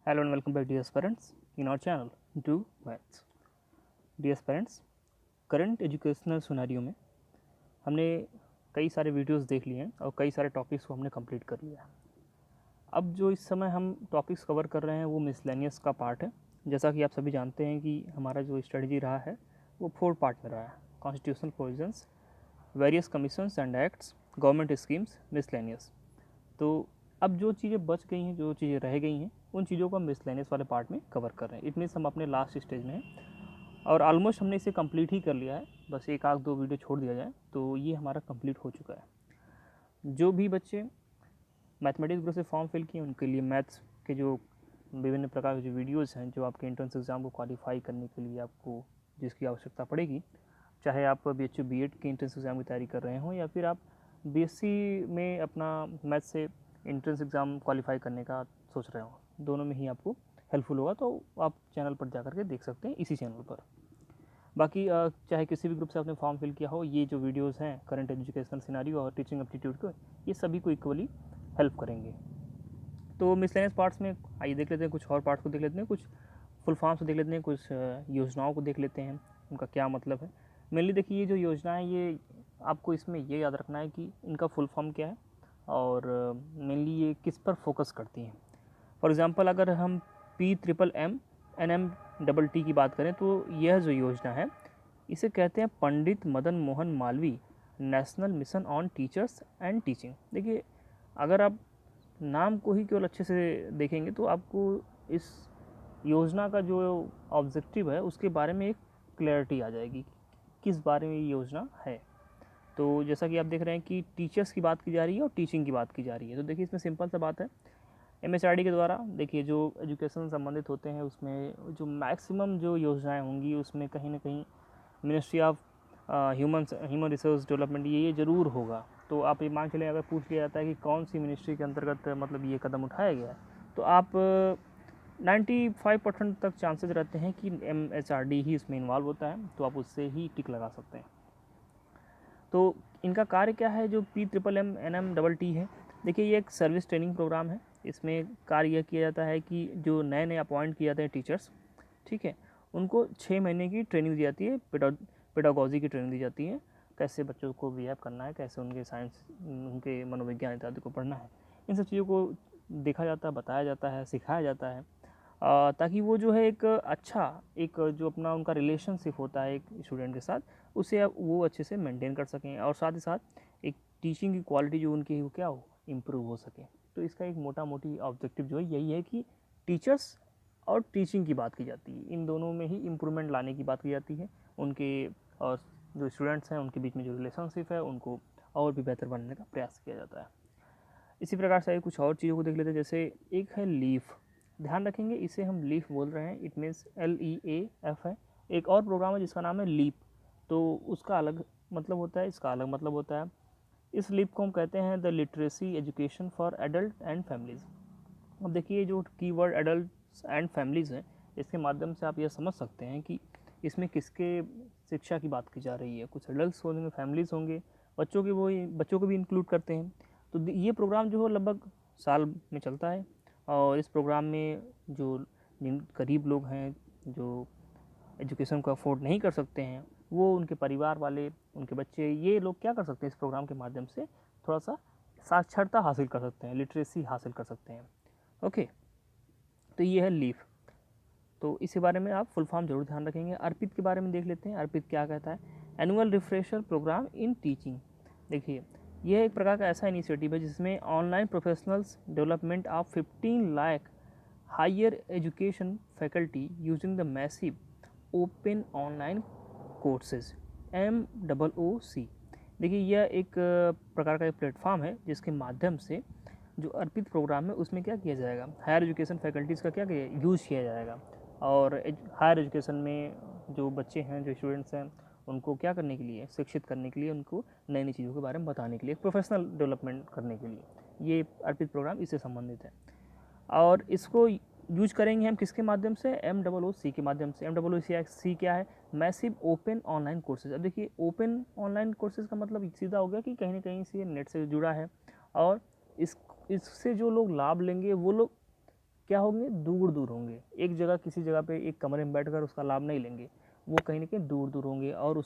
Hello and welcome back, dear parents, in our channel Do Maths. Dear parents, current educational scenario में हमने कई सारे videos देख लिए हैं और कई सारे टॉपिक्स को हमने कंप्लीट कर लिया है। अब जो इस समय हम टॉपिक्स कवर कर रहे हैं वो मिसलेनियस का पार्ट है। जैसा कि आप सभी जानते हैं कि हमारा जो स्ट्रेटजी रहा है वो 4 पार्ट में रहा है: constitutional provisions, various commissions and acts, government schemes, miscellaneous. तो अब जो चीज़ें बच गई हैं, जो चीज़ें रह गई हैं, उन चीज़ों को हम मिसलेनियस वाले पार्ट में कवर कर रहे हैं। इट मीन्स हम अपने लास्ट स्टेज में हैं और ऑलमोस्ट हमने इसे कंप्लीट ही कर लिया है। बस एक आध दो वीडियो छोड़ दिया जाए तो ये हमारा कंप्लीट हो चुका है। जो भी बच्चे मैथमेटिक्स ग्रुप से फॉर्म फिल किए उनके लिए मैथ्स के जो विभिन्न प्रकार के जो वीडियोज़ हैं, जो आपके एंट्रेंस एग्ज़ाम को क्वालिफाई करने के लिए आपको जिसकी आवश्यकता पड़ेगी, चाहे आप BHU BEd के एंट्रेंस एग्ज़ाम की तैयारी कर रहे हों या फिर आप BSc में अपना मैथ से एंट्रेंस एग्ज़ाम क्वालिफाई करने का सोच रहे हो, दोनों में ही आपको हेल्पफुल होगा। तो आप चैनल पर जा करके देख सकते हैं, इसी चैनल पर। बाकी चाहे किसी भी ग्रुप से आपने फॉर्म फिल किया हो, ये जो वीडियोस हैं करंट एजुकेशनल सिनारियो और टीचिंग एप्टीट्यूड को, ये सभी को इक्वली हेल्प करेंगे। तो मिसलेनियस पार्ट्स में आइए देख लेते हैं, कुछ और पार्ट्स को देख लेते हैं, कुछ फुल फॉर्म से देख लेते हैं, कुछ योजनाओं को देख लेते हैं, उनका क्या मतलब है। मेनली देखिए, ये जो योजना है ये आपको इसमें ये याद रखना है कि इनका फुल फॉर्म क्या है और मेनली ये किस पर फोकस करती हैं। फॉर एग्ज़ाम्पल अगर हम PMMNMTT की बात करें तो यह जो योजना है इसे कहते हैं Pandit Madan Mohan Malviya national mission on teachers and teaching. देखिए, अगर आप नाम को ही केवल अच्छे से देखेंगे तो आपको इस योजना का जो ऑब्जेक्टिव है उसके बारे में एक क्लैरिटी आ जाएगी, किस बारे में ये योजना है। तो जैसा कि आप देख रहे हैं कि टीचर्स की बात की जा रही है और टीचिंग की बात की जा रही है। तो देखिए, इसमें सिंपल सा बात है, MHRD के द्वारा देखिए जो एजुकेशन संबंधित होते हैं उसमें जो मैक्सिमम जो योजनाएं होंगी उसमें कहीं ना कहीं ministry of human resource development ये ज़रूर होगा। तो आप ये मान चलें, अगर पूछ लिया जाता है कि कौन सी मिनिस्ट्री के अंतर्गत मतलब ये कदम उठाया गया है, तो आप 95% तक चांसेस रहते हैं कि MHRD ही इसमें इन्वॉल्व होता है, तो आप उससे ही टिक लगा सकते हैं। तो इनका कार्य क्या है जो PMMNMTT है? देखिए, ये एक सर्विस ट्रेनिंग प्रोग्राम है। इसमें कार्य यह किया जाता है कि जो नए नए अपॉइंट किए जाते हैं टीचर्स, ठीक है, उनको 6 महीने की ट्रेनिंग दी जाती है, पेडागोजी की ट्रेनिंग दी जाती है, कैसे बच्चों को बिहेव करना है, कैसे उनके साइंस, उनके मनोविज्ञान इत्यादि को पढ़ना है। इन सब चीज़ों को देखा जाता है, बताया जाता है, सिखाया जाता है, ताकि वो जो है एक अच्छा एक जो अपना उनका रिलेशनशिप होता है एक स्टूडेंट के साथ, उसे वो अच्छे से मेंटेन कर सकें और साथ ही साथ एक टीचिंग की क्वालिटी जो उनकी है वो क्या हो, इम्प्रूव हो सके। तो इसका एक मोटा मोटी ऑब्जेक्टिव जो है यही है कि टीचर्स और टीचिंग की बात की जाती है, इन दोनों में ही इम्प्रूवमेंट लाने की बात की जाती है। उनके और जो स्टूडेंट्स हैं उनके बीच में जो रिलेशनशिप है उनको और भी बेहतर बनने का प्रयास किया जाता है। इसी प्रकार से कुछ और चीज़ों को देख लेते हैं, जैसे एक है लीफ। ध्यान रखेंगे, इसे हम लीफ बोल रहे हैं, इट मीन्स LEAF है। एक और प्रोग्राम है जिसका नाम है लीप, तो उसका अलग मतलब होता है, इसका अलग मतलब होता है। इस लीप को हम कहते हैं the literacy education for adult and families. अब देखिए, जो कीवर्ड एडल्ट एंड फैमिलीज़ हैं, इसके माध्यम से आप यह समझ सकते हैं कि इसमें किसके शिक्षा की बात की जा रही है। कुछ एडल्ट होंगे, फैमिलीज़ होंगे, बच्चों के, वो बच्चों को भी इंक्लूड करते हैं। तो ये प्रोग्राम जो है लगभग साल में चलता है और इस प्रोग्राम में जो जिन गरीब लोग हैं, जो एजुकेशन को अफोर्ड नहीं कर सकते हैं, वो उनके परिवार वाले, उनके बच्चे, ये लोग क्या कर सकते हैं, इस प्रोग्राम के माध्यम से थोड़ा सा साक्षरता हासिल कर सकते हैं, लिटरेसी हासिल कर सकते हैं। ओके, तो ये है लीफ। तो इसके बारे में आप फुल फॉर्म जरूर ध्यान रखेंगे। अर्पित के बारे में देख लेते हैं, अर्पित क्या कहता है। Annual refresher program in teaching. देखिए, यह एक प्रकार का ऐसा इनिशिएटिव है जिसमें online professionals development of 15 lakh higher education faculty using the massive open online courses, MOOC। देखिए, यह एक प्रकार का एक प्लेटफॉर्म है जिसके माध्यम से जो अर्पित प्रोग्राम है उसमें क्या किया जाएगा, हायर एजुकेशन फैकल्टीज़ का क्या यूज़ किया जाएगा और हायर एजुकेशन में जो बच्चे हैं, जो स्टूडेंट्स हैं, उनको क्या करने के लिए, शिक्षित करने के लिए, उनको नई नई चीज़ों के बारे में बताने के लिए, प्रोफेशनल डेवलपमेंट करने के लिए ये अर्पित प्रोग्राम इससे संबंधित है। और इसको यूज करेंगे हम किसके माध्यम से, MOOC के माध्यम से। MOOC क्या है, मैसिव ओपन ऑनलाइन कोर्सेज। अब देखिए, ओपन ऑनलाइन कोर्सेज का मतलब सीधा हो गया कि कहीं ना कहीं से नेट से जुड़ा है और इससे जो लोग लाभ लेंगे वो लोग क्या होंगे, दूर दूर होंगे, एक जगह किसी जगह पे एक कमरे में बैठकर उसका लाभ नहीं लेंगे, वो कहीं ना कहीं दूर दूर होंगे और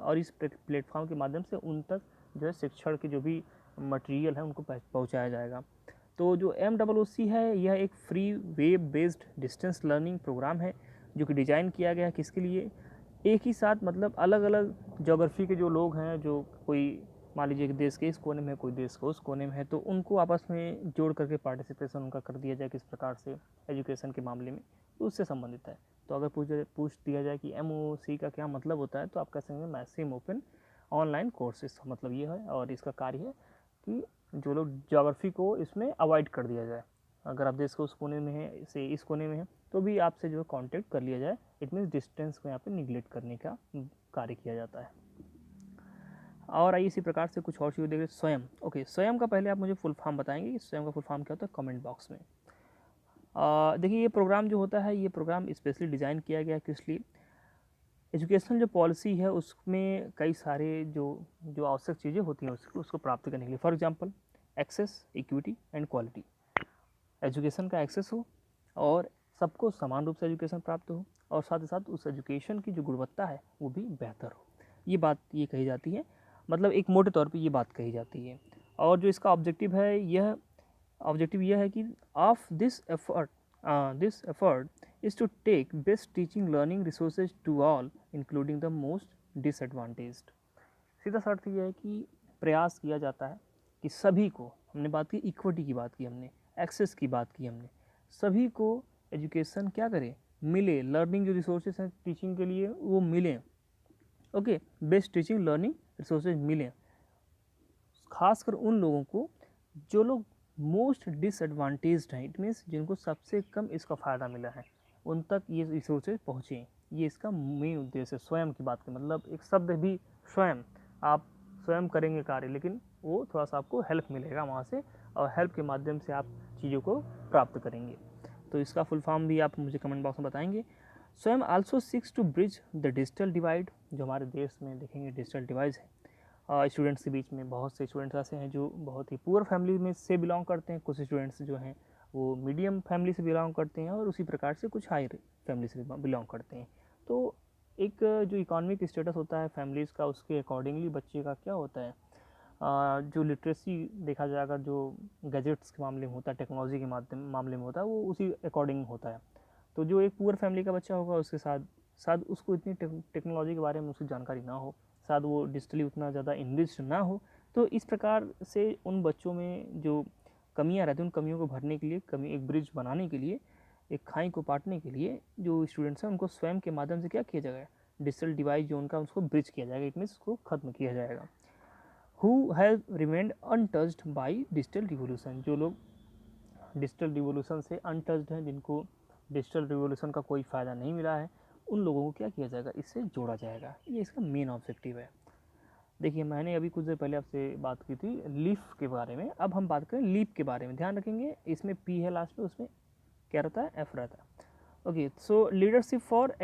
और इस प्लेटफॉर्म के माध्यम से उन तक जो है शिक्षण के जो भी मटेरियल है उनको पहुंचाया जाएगा। तो जो MOOC है यह एक free web based distance learning program है जो कि डिज़ाइन किया गया है किसके लिए, एक ही साथ मतलब अलग अलग ज्योग्राफी के जो लोग हैं, जो कोई मान लीजिए कि देश के इस कोने में है, कोई देश के उस कोने में है, तो उनको आपस में जोड़ करके पार्टिसिपेशन उनका कर दिया जाए किस प्रकार से एजुकेशन के मामले में, तो उससे संबंधित है। तो अगर पूछ दिया जाए कि MOOC का क्या मतलब होता है, तो आप कह सकते हैं मैसिव ओपन ऑनलाइन कोर्सेज, मतलब ये है। और इसका कार्य है कि जो लोग ज्योग्राफी को इसमें अवॉइड कर दिया जाए, अगर आप देश के उस कोने में हैं से इस कोने में हैं तो भी आपसे जो है कॉन्टेक्ट कर लिया जाए। इट मीन्स डिस्टेंस को यहाँ पे निगलेक्ट करने का कार्य किया जाता है। और आइए इसी प्रकार से कुछ और चीज़ देखें। स्वयं, ओके, स्वयं का पहले आप मुझे फुल फॉर्म बताएंगे कि स्वयं का फुल फॉर्म क्या होता है, कमेंट बॉक्स में। देखिए ये प्रोग्राम जो होता है, ये प्रोग्राम स्पेशली डिज़ाइन किया गया है किस लिए, एजुकेशनल जो पॉलिसी है उसमें कई सारे जो आवश्यक चीज़ें होती हैं उसको प्राप्त करने के लिए। For example access, equity and quality, education का एक्सेस हो और सबको समान रूप से एजुकेशन प्राप्त हो, और साथ ही साथ उस एजुकेशन की जो गुणवत्ता है वो भी बेहतर हो, ये बात ये कही जाती है, मतलब एक मोटे तौर पे ये बात कही जाती है। और जो इसका ऑब्जेक्टिव यह है कि of this effort is to take best teaching learning resources to all including the most disadvantaged. सीधा सा अर्थ यह है कि प्रयास किया जाता है कि सभी को, हमने बात की इक्विटी की बात की, हमने एक्सेस की बात की, हमने सभी को एजुकेशन क्या करें, मिले, लर्निंग जो रिसोर्सेज हैं टीचिंग के लिए वो मिलें, okay, best teaching learning resources मिलें, खासकर उन लोगों को जो लोग मोस्ट डिसएडवांटेज्ड हैं, इट मीन्स जिनको सबसे कम इसका फ़ायदा मिला है, उन तक ये रिसोर्सेज पहुँचें, ये इसका मेन उद्देश्य है। स्वयं की बात करें, मतलब एक शब्द भी स्वयं, आप स्वयं करेंगे कार्य, लेकिन वो थोड़ा सा आपको हेल्प मिलेगा वहाँ से, और हेल्प के माध्यम से आप चीज़ों को प्राप्त करेंगे। तो इसका फुल फॉर्म भी आप मुझे कमेंट बॉक्स में बताएंगे। Swayam also seeks to bridge the digital divide, जो हमारे देश में देखेंगे डिजिटल डिवाइड है स्टूडेंट्स के बीच में। बहुत से स्टूडेंट्स ऐसे हैं जो बहुत ही पुअर फैमिली में से बिलोंग करते हैं, कुछ स्टूडेंट्स जो हैं वो मीडियम फैमिली से बिलोंग करते हैं, और उसी प्रकार से कुछ हायर फैमिली से बिलोंग करते हैं। तो एक जो इकोनॉमिक स्टेटस होता है फैमिलीज़ का, उसके अकॉर्डिंगली बच्चे का क्या होता है, जो लिटरेसी देखा जाए अगर जो गैजेट्स के मामले में होता है, टेक्नोलॉजी के मामले में होता है, वो उसी अकॉर्डिंग होता है। तो जो एक पुअर फैमिली का बच्चा होगा उसके साथ साथ उसको इतनी टेक्नोलॉजी के बारे में उसकी जानकारी ना हो, शायद वो डिजिटली उतना ज़्यादा इनरिच्ड ना हो, तो इस प्रकार से उन बच्चों में जो कमियां रहती हैं उन कमियों को भरने के लिए, कमी एक ब्रिज बनाने के लिए, एक खाई को पाटने के लिए जो स्टूडेंट्स हैं उनको स्वयं के माध्यम से क्या किया जाएगा, डिजिटल डिवाइस जो उनका उसको ब्रिज किया जाएगा, इट मीन्स उसको ख़त्म किया जाएगा। Who has remained untouched by digital revolution, जो लोग डिजिटल रिवोल्यूशन से अनटच्ड हैं, जिनको डिजिटल रिवोल्यूशन का कोई फ़ायदा नहीं मिला है, उन लोगों को क्या किया जाएगा, इससे जोड़ा जाएगा। ये इसका मेन ऑब्जेक्टिव है। देखिए मैंने अभी कुछ देर पहले आपसे बात की थी लीफ के बारे में, अब हम बात करें लीप के बारे में। ध्यान रखेंगे इसमें पी है लास्ट में, उसमें क्या रहता है, एफ रहता है। Okay, so leadership for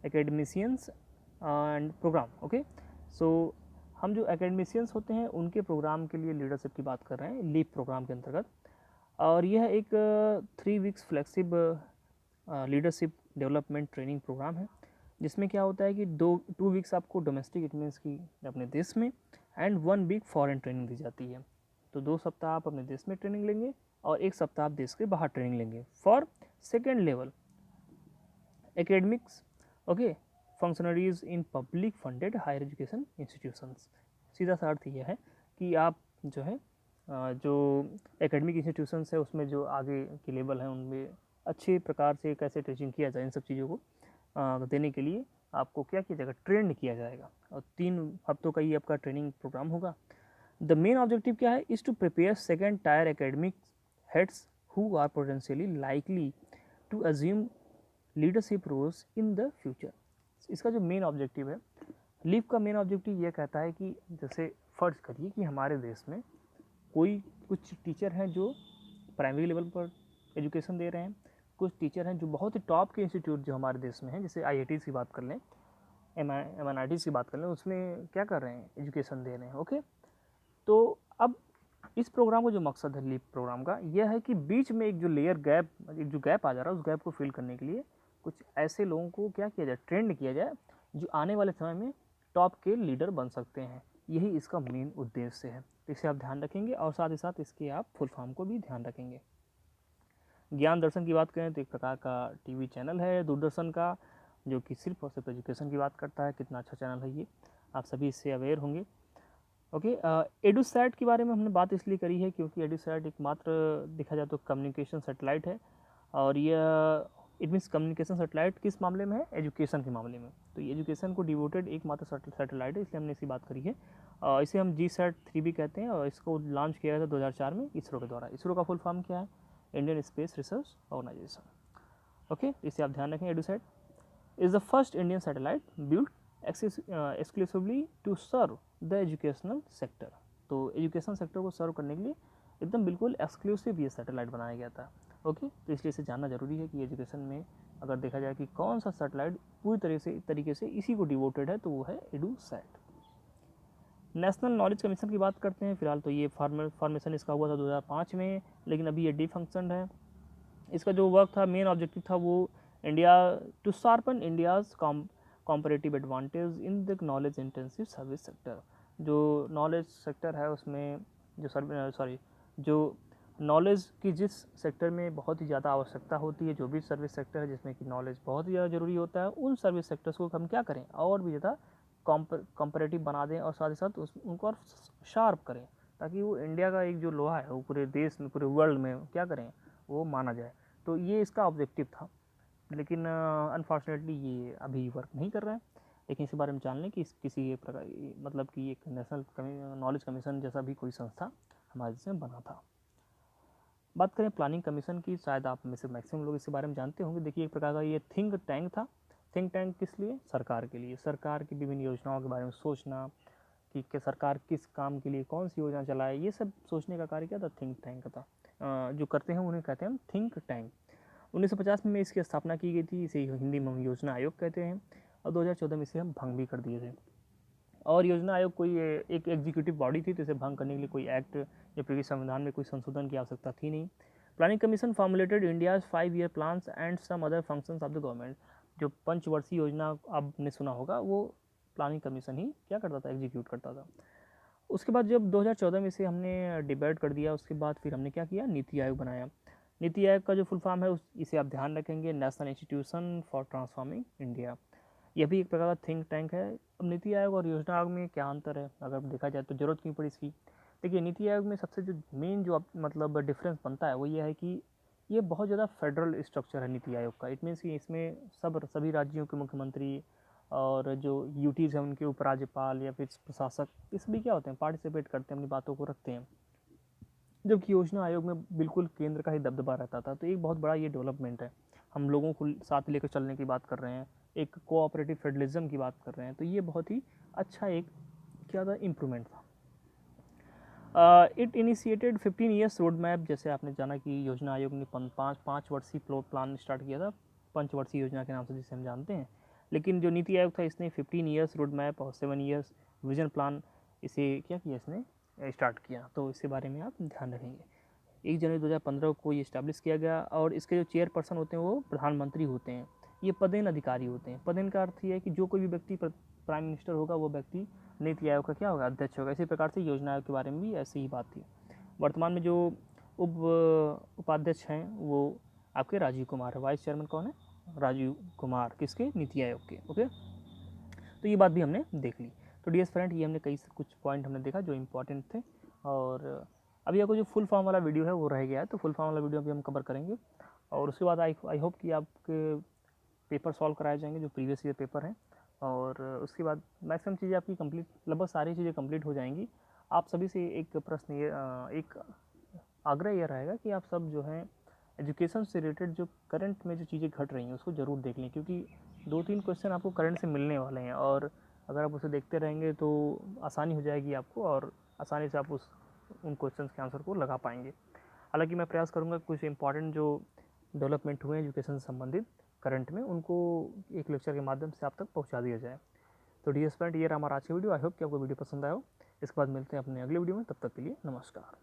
academicians and program. Okay, so हम जो एकेडमिशियंस होते हैं उनके प्रोग्राम के लिए लीडरशिप की बात कर रहे हैं लीप प्रोग्राम के अंतर्गत। और यह एक 3 weeks flexible leadership development training program है, जिसमें क्या होता है कि 2 वीक्स आपको डोमेस्टिक इट मीन्स की अपने देश में, एंड 1 वीक फॉरेन ट्रेनिंग दी जाती है। तो 2 सप्ताह आप अपने देश में ट्रेनिंग लेंगे और 1 सप्ताह आप देश के बाहर ट्रेनिंग लेंगे for second level academics, okay, functionaries in public funded higher education institutions. सीधा सा अर्थ यह है कि आप जो है जो एकेडमिक इंस्टीट्यूशंस है उसमें जो आगे के लेवल हैं उनमें अच्छे प्रकार से कैसे टीचिंग किया जाए, इन सब चीज़ों को देने के लिए आपको क्या किया जाएगा, ट्रेंड किया जाएगा। और 3 हफ्तों का ये आपका ट्रेनिंग प्रोग्राम होगा। द मेन ऑब्जेक्टिव क्या है, is to prepare second tier academic heads who are potentially likely to assume leadership roles in the future. इसका जो मेन ऑब्जेक्टिव है, लीप का मेन ऑब्जेक्टिव ये कहता है कि जैसे फ़र्ज़ करिए कि हमारे देश में कोई कुछ टीचर हैं जो प्राइमरी लेवल पर एजुकेशन दे रहे हैं, कुछ टीचर हैं जो बहुत ही टॉप के इंस्टीट्यूट जो हमारे देश में हैं, जैसे IITs की बात कर लें, MNITs की बात कर लें, उसमें क्या कर रहे हैं, एजुकेशन दे रहे हैं। ओके, तो अब इस प्रोग्राम का जो मकसद है लीप प्रोग्राम का, यह है कि बीच में एक जो लेयर गैप, एक जो गैप आ जा रहा है, उस गैप को फिल करने के लिए कुछ ऐसे लोगों को क्या किया जाए, ट्रेंड किया जाए, जो आने वाले समय में टॉप के लीडर बन सकते हैं। यही इसका मेन उद्देश्य है। तो इसे आप ध्यान रखेंगे और साथ ही साथ इसके आप फुल फॉर्म को भी ध्यान रखेंगे। ज्ञान दर्शन की बात करें तो एक प्रकार का टीवी चैनल है दूरदर्शन का, जो कि सिर्फ और सिर्फ एजुकेशन की बात करता है। कितना अच्छा चैनल है ये, आप सभी इससे अवेयर होंगे। ओके, एडुसैट के बारे में हमने बात इसलिए करी है क्योंकि एडुसैट एकमात्र देखा जाए तो कम्युनिकेशन सैटेलाइट है, और यह इट मीन्स कम्युनिकेशन सैटेलाइट किस मामले में है, एजुकेशन के मामले में। तो ये एजुकेशन को डिवोटेड एकमात्र सैटेलाइट है, इसलिए हमने इसी बात करी है। इसे हम GSAT-3 भी कहते हैं, और इसको लॉन्च किया गया था 2004 में इसरो के द्वारा। इसरो का फुल फॉर्म क्या है, Indian Space Research Organisation. Okay, इसे आप ध्यान रखें। EDUSAT is the first Indian satellite built exclusively to serve the educational sector. तो एजुकेशन सेक्टर को सर्व करने के लिए एकदम बिल्कुल एक्सक्लूसिव ये सैटेलाइट बनाया गया था। ओके, तो इसलिए इसे जानना जरूरी है कि एजुकेशन में अगर देखा जाए कि कौन सा सैटेलाइट पूरी तरीके से इसी को डिवोटेड है, तो वो है एडुसैट। नेशनल नॉलेज कमीशन की बात करते हैं। फिलहाल तो ये फॉर्मेशन इसका हुआ था 2005 में, लेकिन अभी ये डिफंक्शनड है। इसका जो वर्क था, मेन ऑब्जेक्टिव था वो India to sharpen India's comparative advantage in the knowledge intensive service sector. जो नॉलेज सेक्टर है उसमें जो नॉलेज की जिस सेक्टर में बहुत ही ज़्यादा आवश्यकता होती है, जो भी सर्विस सेक्टर है जिसमें कि नॉलेज बहुत ही ज़्यादा ज़रूरी होता है, उन सर्विस सेक्टर्स को हम क्या करें, और भी ज़्यादा कॉम्परेटिव बना दें, और साथ ही साथ उनको और शार्प करें, ताकि वो इंडिया का एक जो लोहा है वो पूरे देश में, पूरे वर्ल्ड में क्या करें, वो माना जाए। तो ये इसका ऑब्जेक्टिव था, लेकिन अनफॉर्चुनेटली ये अभी वर्क नहीं कर रहा है। लेकिन इसके बारे में जान लें कि किसी एक प्रकार मतलब कि एक नेशनल नॉलेज कमीशन जैसा भी कोई संस्था हमारे देश में बना था। बात करें प्लानिंग कमीशन की, शायद आप में से मैक्सिमम लोग इसके बारे में जानते होंगे। देखिए, एक प्रकार का ये थिंक टैंक था। थिंक टैंक किस लिए, सरकार के लिए, सरकार की विभिन्न योजनाओं के बारे में सोचना कि सरकार किस काम के लिए कौन सी योजना चलाए, ये सब सोचने का कार्य क्या था, थिंक टैंक था। जो करते हैं उन्हें कहते हैं हम थिंक टैंक। 1950 में इसकी स्थापना की गई थी, इसे हिंदी में हम योजना आयोग कहते हैं, और 2014 में इसे हम भंग भी कर दिए थे। और योजना आयोग कोई एक एग्जीक्यूटिव बॉडी थी, तो इसे भंग करने के लिए कोई एक्ट या फिर संविधान में कोई संशोधन की आवश्यकता थी नहीं। Planning commission formulated India's 5-year plans and some other functions of the government. जो पंचवर्षीय योजना आपने सुना होगा, वो प्लानिंग कमीशन ही क्या करता था, एग्जीक्यूट करता था। उसके बाद जब 2014 में इसे हमने डिबेट कर दिया, उसके बाद फिर हमने क्या किया, नीति आयोग बनाया। नीति आयोग का जो फुल फॉर्म है इसे आप ध्यान रखेंगे, national institution for transforming India. यह भी एक प्रकार का थिंक टैंक है। अब नीति आयोग और योजना आयोग में क्या अंतर है, अगर देखा जाए तो जरूरत क्यों पड़ी इसकी। देखिए, नीति आयोग में सबसे जो मेन जो मतलब डिफरेंस बनता है वो ये है कि ये बहुत ज़्यादा फेडरल स्ट्रक्चर है नीति आयोग का। इट मीन्स कि इसमें सभी राज्यों के मुख्यमंत्री और जो यूटीज़ हैं उनके उपराज्यपाल या फिर प्रशासक, ये सभी क्या होते हैं, पार्टिसिपेट करते हैं, अपनी बातों को रखते हैं। जबकि योजना आयोग में बिल्कुल केंद्र का ही दबदबा रहता था। तो एक बहुत बड़ा ये डेवलपमेंट है। हम लोगों को साथ लेकर चलने की बात कर रहे हैं, एक कोऑपरेटिव फेडरलिज्म की बात कर रहे हैं, तो ये बहुत ही अच्छा एक क्या था, इम्प्रूवमेंट था। It initiated 15 years road map. जैसे आपने जाना कि योजना आयोग ने पाँच वर्षीय प्लान स्टार्ट किया था, पंचवर्षीय योजना के नाम से जिसे हम जानते हैं। लेकिन जो नीति आयोग था, इसने 15 ईयर्स रोड मैप और 7 ईयर्स विजन प्लान इसे क्या किया, इसने स्टार्ट किया। तो इसके बारे में आप ध्यान रखेंगे। 1 जनवरी 2015 को ये इस्टेब्लिश किया गया, और इसके जो चेयरपर्सन होते हैं वो प्रधानमंत्री होते हैं। ये पदेन अधिकारी होते हैं। पदेन का अर्थ ये है कि जो कोई भी व्यक्ति प्राइम मिनिस्टर होगा, वो व्यक्ति नीति आयोग का क्या होगा, अध्यक्ष होगा। इसी प्रकार से योजना आयोग के बारे में भी ऐसी ही बात थी। वर्तमान में जो उपाध्यक्ष हैं वो आपके राजीव कुमार है। वाइस चेयरमैन कौन है, राजीव कुमार, किसके, नीति आयोग के। ओके, तो ये बात भी हमने देख ली। तो डियर फ्रेंड, ये हमने कुछ पॉइंट हमने देखा जो इंपॉर्टेंट थे। और अभी आपको जो फुल फॉर्म वाला वीडियो है वो रह गया है, तो फुल फॉर्म वाला वीडियो भी हम कवर करेंगे। और उसके बाद आई होप कि आपके पेपर सॉल्व कराए जाएंगे जो प्रीवियस ईयर पेपर हैं, और उसके बाद मैक्सिमम चीज़ें आपकी कंप्लीट, लगभग सारी चीज़ें कंप्लीट हो जाएंगी। आप सभी से एक प्रश्न ये एक आग्रह यह रहेगा कि आप सब जो हैं एजुकेशन से रिलेटेड जो करंट में जो चीज़ें घट रही हैं उसको ज़रूर देख लें, क्योंकि 2-3 क्वेश्चन आपको करंट से मिलने वाले हैं, और अगर आप उसे देखते रहेंगे तो आसानी हो जाएगी आपको, और आसानी से आप उन क्वेश्चन के आंसर को लगा पाएंगे। हालांकि मैं प्रयास करूंगा कुछ इंपॉर्टेंट जो डेवलपमेंट हुए एजुकेशन से संबंधित करंट में, उनको एक लेक्चर के माध्यम से आप तक पहुंचा दिया जाए। तो डियर स्टूडेंट, ये रहा हमारा आज का वीडियो। आई होप कि आपको वीडियो पसंद आया हो। इसके बाद मिलते हैं अपने अगले वीडियो में, तब तक के लिए नमस्कार।